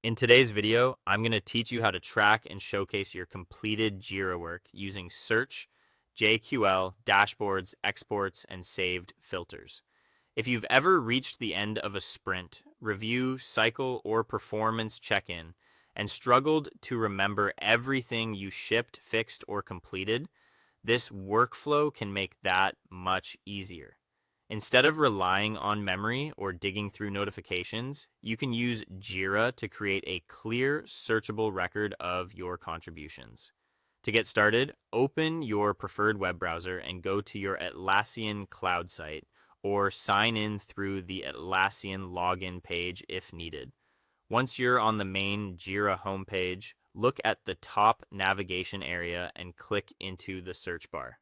In today's video, I'm going to teach you how to track and showcase your completed Jira work using search, JQL, dashboards, exports, and saved filters. If you've ever reached the end of a sprint, review, cycle, or performance check-in and struggled to remember everything you shipped, fixed, or completed, this workflow can make that much easier. Instead of relying on memory or digging through notifications, you can use Jira to create a clear, searchable record of your contributions. To get started, open your preferred web browser and go to your Atlassian cloud site, or sign in through the Atlassian login page if needed. Once you're on the main Jira homepage, look at the top navigation area and click into the search bar.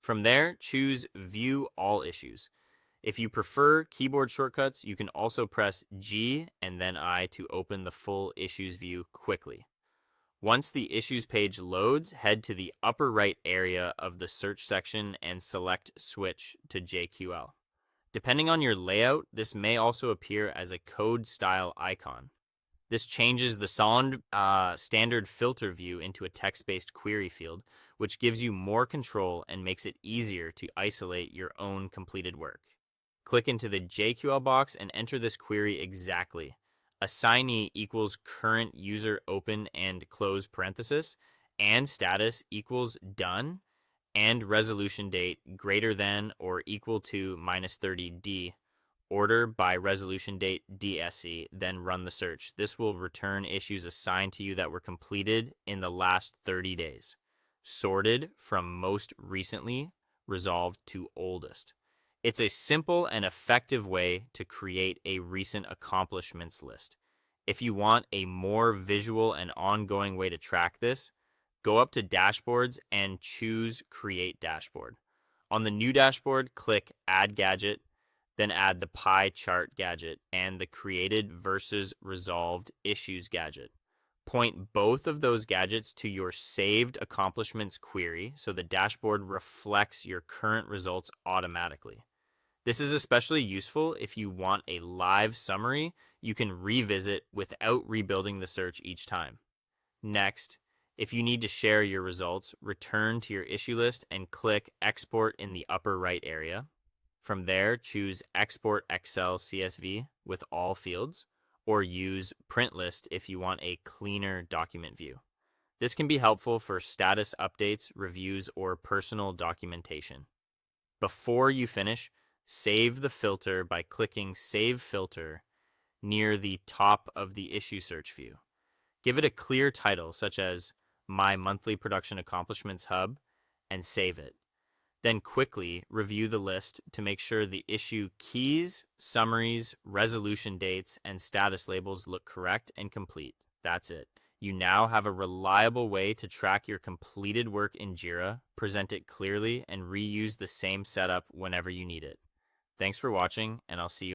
From there, choose View All Issues. If you prefer keyboard shortcuts, you can also press G and then I to open the full issues view quickly. Once the issues page loads, head to the upper right area of the search section and select Switch to JQL. Depending on your layout, this may also appear as a code style icon. This changes the solid standard filter view into a text-based query field, which gives you more control and makes it easier to isolate your own completed work. Click into the JQL box and enter this query exactly. Assignee equals current user open and close parenthesis, and status equals done, and resolution date greater than or equal to -30D. Order by resolution date DSC, then run the search. This will return issues assigned to you that were completed in the last 30 days, sorted from most recently resolved to oldest. It's a simple and effective way to create a recent accomplishments list. If you want a more visual and ongoing way to track this, go up to Dashboards and choose Create Dashboard. On the new dashboard, click Add Gadget, then add the pie chart gadget and the created versus resolved issues gadget. Point both of those gadgets to your saved accomplishments query so the dashboard reflects your current results automatically. This is especially useful if you want a live summary you can revisit without rebuilding the search each time. Next, if you need to share your results, return to your issue list and click Export in the upper right area. From there, choose Export Excel CSV with all fields, or use Print List if you want a cleaner document view. This can be helpful for status updates, reviews, or personal documentation. Before you finish, save the filter by clicking Save Filter near the top of the issue search view. Give it a clear title such as My Monthly Production Accomplishments Hub and save it. Then quickly review the list to make sure the issue keys, summaries, resolution dates, and status labels look correct and complete. That's it. You now have a reliable way to track your completed work in Jira, present it clearly, and reuse the same setup whenever you need it. Thanks for watching, and I'll see you